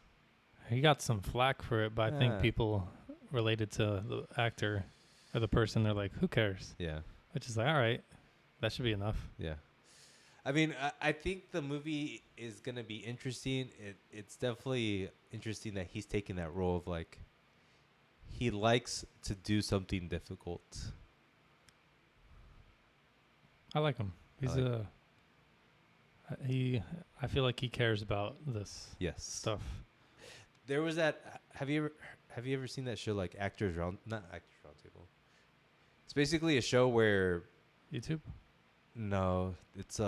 He got some flack for it, but I think Yeah. people related to the actor or the person, they're like, who cares? Yeah. Which is like, all right, that should be enough. Yeah. I mean, I think the movie is going to be interesting. It's definitely interesting that he's taking that role of like, he likes to do something difficult. I like him. He's I like I feel like he cares about this Yes. stuff. There was that. Have you ever seen that show like Actors Round? Not Actors Roundtable. It's basically a show where YouTube? no, it's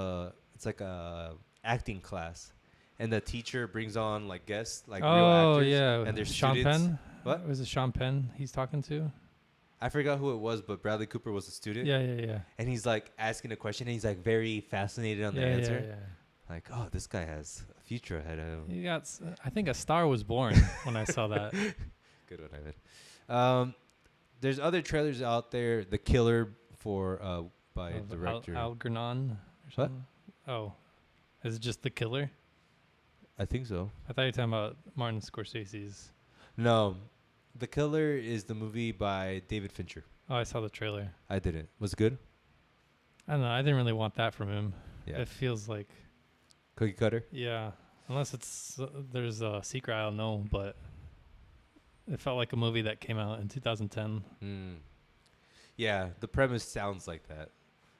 like a acting class, and the teacher brings on like guests, like real actors. Yeah. And there's Sean students. Penn? What? Was it Sean Penn he's talking to? I forgot who it was, but Bradley Cooper was a student. Yeah. And he's like asking a question, and he's like very fascinated on the answer. Yeah. Like, oh, this guy has a future ahead of him. He got. I think a star was born when I saw that. Good one, Ivan. There's other trailers out there. The Killer for by Of director. Algernon or What? something. Oh, is it just The Killer? I think so. I thought you were talking about Martin Scorsese's. No, The Killer is the movie by David Fincher. Oh, I saw the trailer. I didn't. Was it good? I don't know. I didn't really want that from him. Yeah. It feels like, Cookie cutter. yeah, unless it's there's a secret I don't know, but it felt like a movie that came out in 2010. Yeah, the premise sounds like that.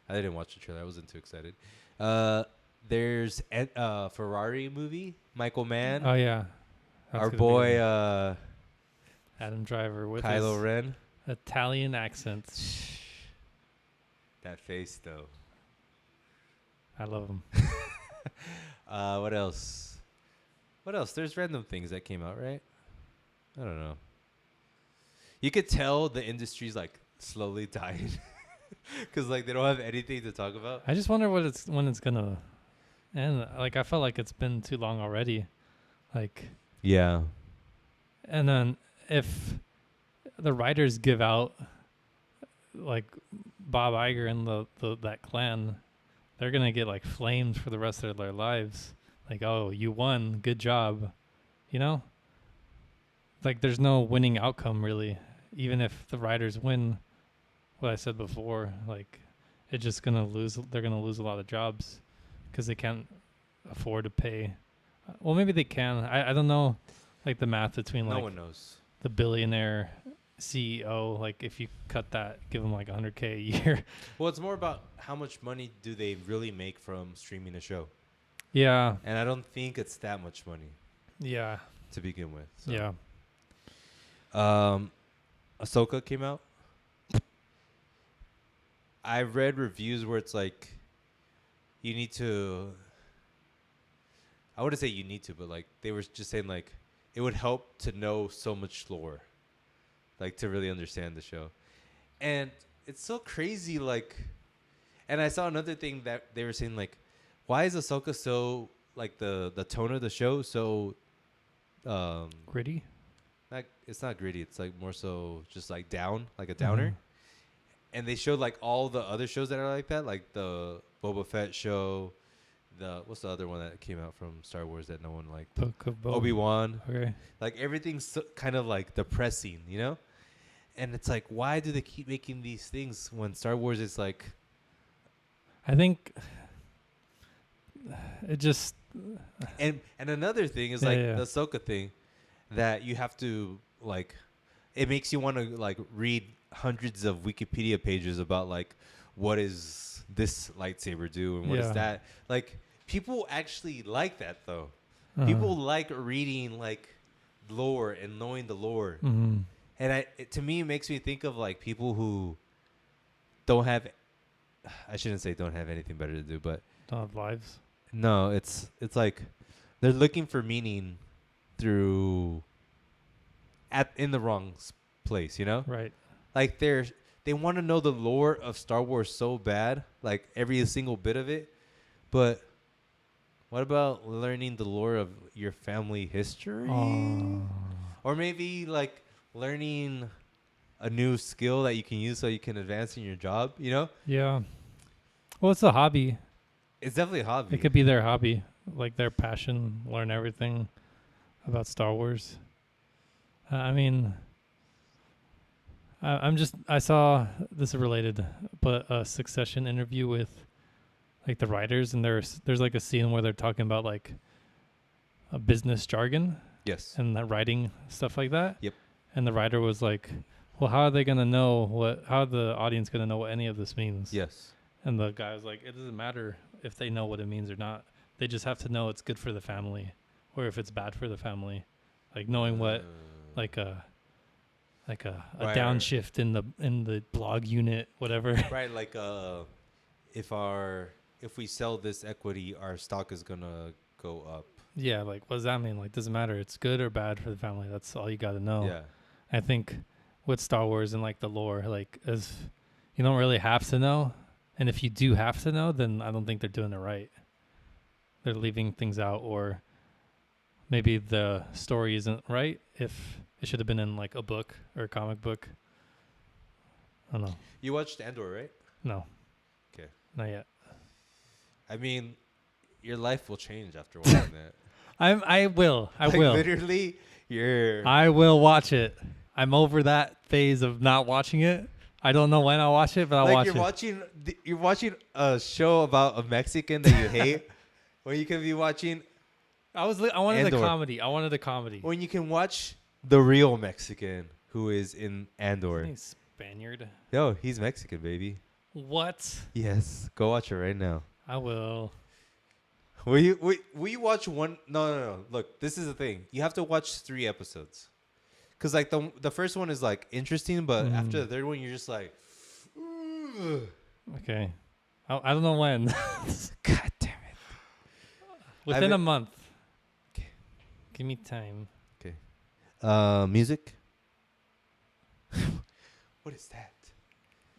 I didn't watch the trailer. I wasn't too excited. There's a Ferrari movie. Michael Mann. Oh yeah, That's Our gonna be boy good. Adam Driver with Kylo his Ren. Italian accent. That face though. I love him. What else? There's random things that came out, right? I don't know. You could tell the industry's like slowly dying because like they don't have anything to talk about. I just wonder when it's gonna end. Like I felt like it's been too long already. Like, Yeah. and then if the writers give out like Bob Iger and the that clan, they're gonna get like flamed for the rest of their lives. Like, oh, you won, good job, you know. Like, there's no winning outcome really. Even if the writers win, what I said before, like, it's just gonna lose. They're gonna lose a lot of jobs because they can't afford to pay. Well, maybe they can. I don't know, like the math between No like one knows. the billionaire CEO. Like if you cut that, give them like 100K a year. Well, it's more about how much money do they really make from streaming a show, Yeah, and I don't think it's that much money yeah, to begin with. So. yeah. Ahsoka came out. I read reviews where it's like you need to. I wouldn't say you need to, but like they were just saying like it would help to know so much lore, like to really understand the show, and it's so crazy. Like, and I saw another thing that they were saying like, why is Ahsoka so like the tone of the show so, Gritty. like it's not gritty. It's like more so just like down, like a downer. And they showed like all the other shows that are like that, like the Boba Fett show, what's the other one that came out from Star Wars that no one liked? Book of Boba. Obi-Wan. Okay. Like everything's so, kind of like depressing, you know? And it's like, why do they keep making these things when Star Wars is like? I think it just. And another thing is Yeah, like yeah. the Ahsoka thing, that you have to like, it makes you want to like read hundreds of Wikipedia pages about like what is this lightsaber do and what is Yeah. that. Like people actually like that though. Uh-huh. People like reading like lore and knowing the lore. Mm-hmm. And to me, it makes me think of like people who don't have. I shouldn't say don't have anything better to do, but Don't have lives. no, it's like they're looking for meaning through in the wrong place, you know? Right. Like they want to know the lore of Star Wars so bad, like every single bit of it. But what about learning the lore of your family history? Or maybe like learning a new skill that you can use so you can advance in your job, you know? Yeah. Well, it's a hobby. It's definitely a hobby. It could be their hobby, like their passion, learn everything about Star Wars. I mean, I saw this related, but a Succession interview with like the writers, and there's like a scene where they're talking about like a business jargon Yes. and that writing stuff like that. Yep. And the writer was like, well, how are they going to know how are the audience going to know what any of this means? Yes. And the guy was like, it doesn't matter if they know what it means or not. They just have to know it's good for the family or if it's bad for the family. Like knowing what like a Right, downshift in the blog unit, whatever. Right, like if we sell this equity, our stock is gonna go up. Yeah, like what does that mean? Like doesn't matter. It's good or bad for the family. That's all you got to know. Yeah. I think with Star Wars and like the lore, like as you don't really have to know, and if you do have to know, then I don't think they're doing it right. They're leaving things out, or maybe the story isn't right. If it should have been in like a book or a comic book. I don't know. You watched Andor, right? No. Okay. Not yet. I mean, your life will change after watching that. I will. I Like, will. Literally, I will watch it. I'm over that phase of not watching it. I don't know when I'll watch it, but I'll watch it. You're watching a show about a Mexican that you hate, when you can be watching. I wanted Andor. a comedy. I wanted a comedy. When you can watch the real Mexican who is in Andor. He's Spaniard. Yo, he's Mexican, baby. What? Yes, go watch it right now. I will. Will you watch one? No. Look, this is the thing. You have to watch 3 episodes, cause like the first one is like interesting, but after the third one, you're just like, ugh. Okay. I don't know when. God damn it. Within a month. Okay. Give me time. Music. What is that?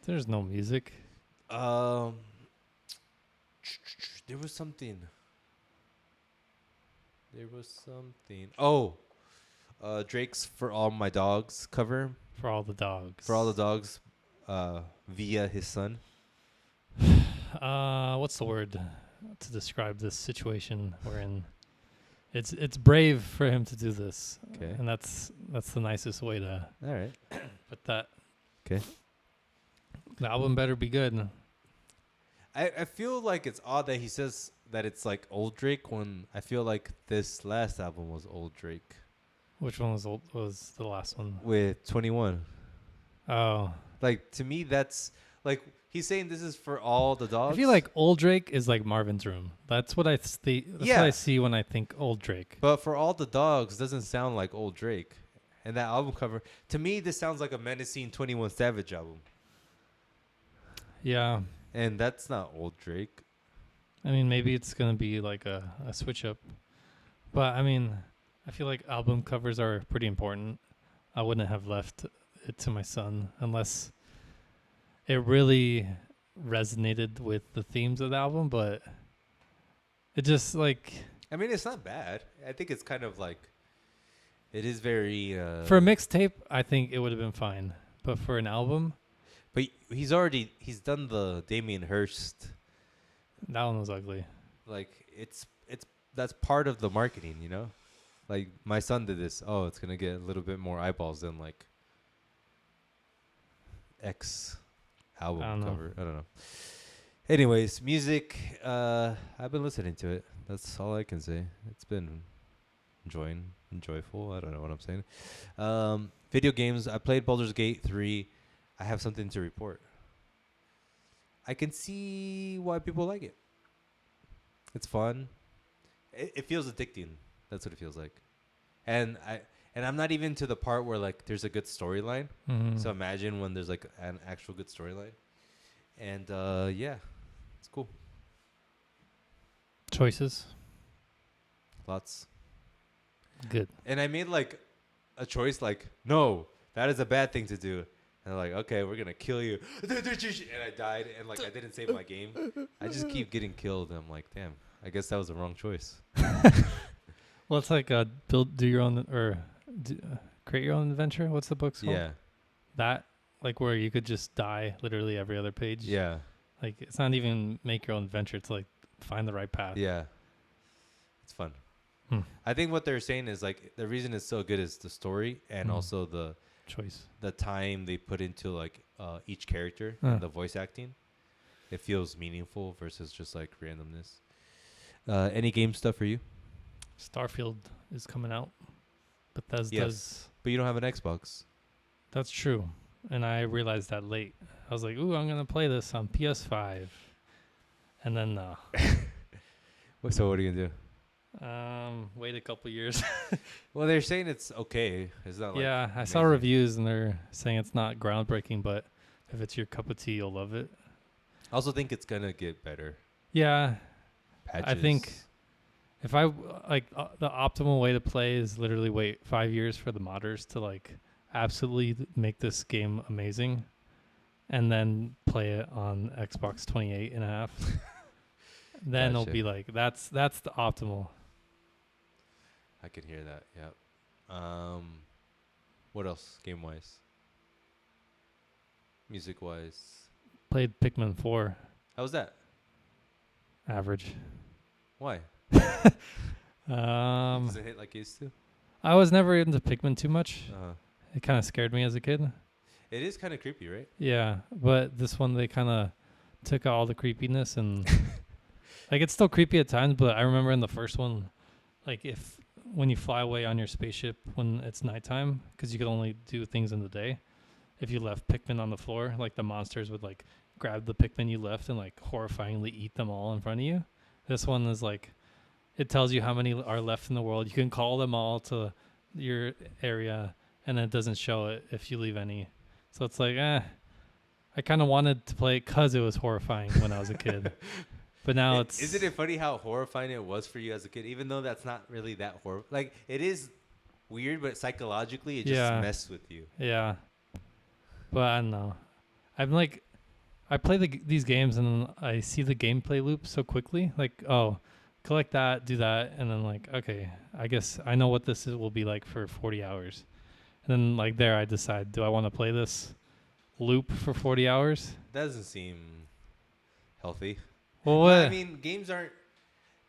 There's no music. There was something. Oh, Drake's "For All My Dogs" cover. For all the dogs. For all the dogs, via his son. What's the word to describe this situation we're in? It's brave for him to do this. Okay. And that's the nicest way to All right. put that. Okay. The album better be good. I feel like it's odd that he says that it's like old Drake when I feel like this last album was old Drake Which one was old? Was the last one? with 21. Oh, Like to me, that's like he's saying this is for all the I dogs. feel like old Drake is like Marvin's Room. That's what I see. That's what I Yeah. see when I think old Drake. But for all the dogs doesn't sound like old Drake. And that album cover, to me, this sounds like a menacing 21 Savage album. Yeah, And that's not old Drake. I mean maybe it's gonna be like a switch up, but I mean I feel like album covers are pretty important. I wouldn't have left it to my son unless it really resonated with the themes of the album, but it just like I mean, it's not bad. I think it's kind of like, it is very. for a mixtape, I think it would have been fine. But for an album, But he's done the Damien Hirst. that one was ugly. Like, that's part of the marketing, you know? Like, my son did this. Oh, it's going to get a little bit more eyeballs than like X album I don't know. cover. I don't know. Anyways, music. I've been listening to it. That's all I can say. It's been enjoyable. I don't know what I'm saying. Video games. I played Baldur's Gate 3. I have something to report. I can see why people like it. It's fun. It feels addicting. That's what it feels like. And I'm not even to the part where like there's a good storyline. Mm-hmm. So imagine when there's like an actual good storyline. And yeah, it's cool. Choices, Lots. good. And I made like a choice like, no, that is a bad thing to do. And they're like, okay, we're going to kill you. And I died and like I didn't save my game. I just keep getting killed. I'm like, damn, I guess that was the wrong choice. Well, it's like do your own or create your own adventure. What's the book called? Yeah. That like where you could just die literally every other page. Yeah. Like it's not even make your own adventure. It's like find the right path. Yeah. It's fun. Hmm. I think what they're saying is like the reason it's so good is the story and also Choice. the time they put into like each character and the voice acting. It feels meaningful versus just like randomness. Any game stuff for you? Starfield is coming out. Bethesda's. Yes. But you don't have an Xbox. That's true. And I realized that late. I was like, ooh, I'm going to play this on PS5. And then, So what are you going to do? wait a couple years. Well, they're saying it's okay. It's not like Yeah, I saw amazing. reviews and they're saying it's not groundbreaking, but if it's your cup of tea, you'll love it. I also think it's going to get better. Yeah, Patches. I think if I like the optimal way to play is literally wait 5 years for the modders to like absolutely make this game amazing and then play it on Xbox 28 and a half. Then it'll Gotcha. be like that's the optimal. I can hear that. Yeah. What else game wise? Music wise. Played Pikmin 4 How was that? average. Why? Um Does it hit like it used to? I was never into Pikmin too much. Uh-huh. It kind of scared me as a kid. It is kind of creepy, right? Yeah, but this one they kind of took out all the creepiness and like it's still creepy at times, but I remember in the first one, like when you fly away on your spaceship when it's nighttime, because you could only do things in the day. If you left Pikmin on the floor, like the monsters would like grab the Pikmin you left and like horrifyingly eat them all in front of you. This one is like, it tells you how many are left in the world. You can call them all to your area, and it doesn't show it if you leave any. So it's like, I kind of wanted to play it because it was horrifying when I was a kid. But now it's... Isn't it funny how horrifying it was for you as a kid, even though that's not really that horrible? Like, it is weird, but psychologically, it just messed with you. Yeah. But I don't know. I'm like... I play these games and I see the gameplay loop so quickly. Like, oh, collect that, do that, and then like, okay, I guess I know what will be like for 40 hours. And then like there I decide, do I want to play this loop for 40 hours? That doesn't seem healthy. Well, But, what? I mean, games aren't...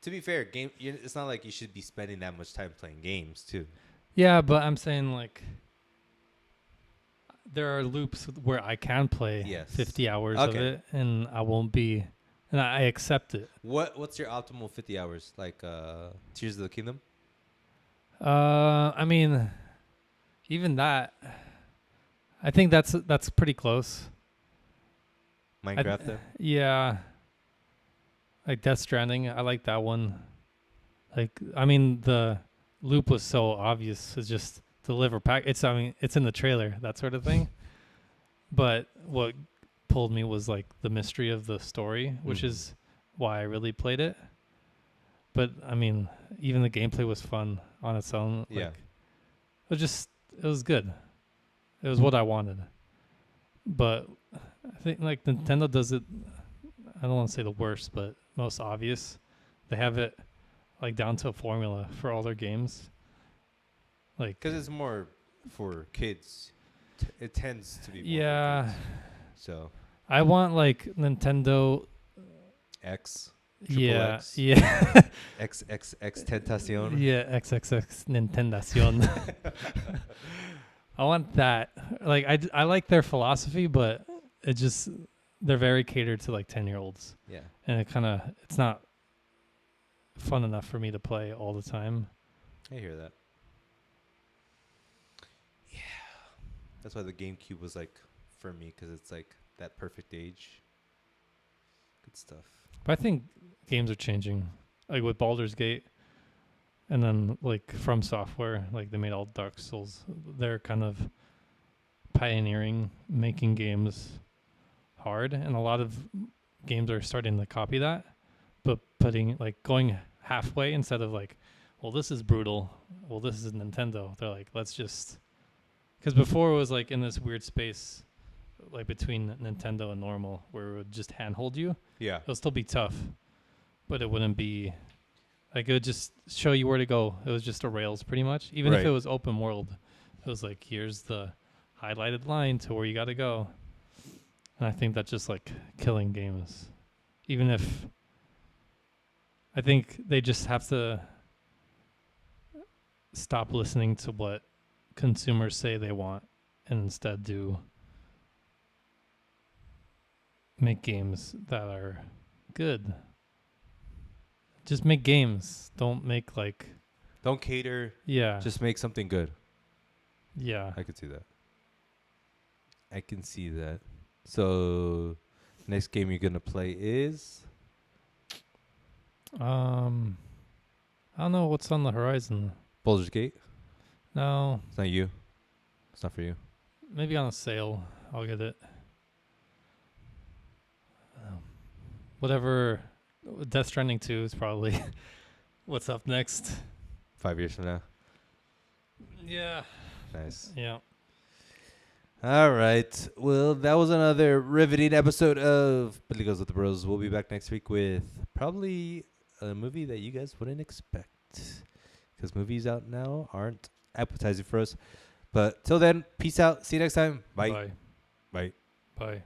To be fair, it's not like you should be spending that much time playing games, too. Yeah, but I'm saying like there are loops where I can play Yes. 50 hours of Okay. it and I won't be, and and I accept it. What's your optimal 50 hours? Like Tears of the Kingdom? I mean, even that, I think that's pretty close. Minecraft then? Yeah, like Death Stranding. I like that one. Like, I mean, the loop was so obvious. It's just deliver pack. I mean, it's in the trailer, that sort of thing. But what pulled me was like the mystery of the story, which Mhm. is why I really played it. But I mean, even the gameplay was fun on its own. Yeah. It was good. It was what I wanted. But I think like Nintendo does it. I don't want to say the worst, but most obvious. They have it like down to a formula for all their games. Like, Because it's more for kids. It tends to be more for yeah, kids. So I want like Nintendo. X, Triple Yeah, X, yeah, XXX Tentacion. yeah. XXX Nintendacion. I want that. Like, I like their philosophy, but it just they're very catered to like 10-year-olds, Yeah. and it's not fun enough for me to play all the time. I hear that. Yeah. That's why the GameCube was like for me, because it's like that perfect age. Good stuff. But I think games are changing, like with Baldur's Gate, and then like From Software, like they made all Dark Souls. They're kind of pioneering making games hard, and a lot of games are starting to copy that, but putting like going halfway instead of like, well, this is brutal. Well, this is Nintendo. They're like, let's just because before it was like in this weird space, like between Nintendo and normal, where it would just handhold you. Yeah. It'll still be tough, but it wouldn't be like it would just show you where to go. It was just a rails pretty much. Even if Right. it was open world, it was like here's the highlighted line to where you got to go. And I think that's just like killing games. Even if I think they just have to stop listening to what consumers say they want and instead do make games that are good. Just make games. Don't make like Don't cater. yeah. Just make something good. Yeah. I could see that. I can see that. So, next game you're gonna play is I don't know what's on the horizon. Baldur's Gate. No, It's not you. It's not for you. maybe on a sale I'll get it. Whatever. Death Stranding 2 is probably what's up next. 5 years from now. Yeah. Nice. Yeah. All right. Well, that was another riveting episode of Peliculas with the Bros. We'll be back next week with probably a movie that you guys wouldn't expect, because movies out now aren't appetizing for us. But till then, peace out. See you next time. Bye. Bye. Bye. Bye.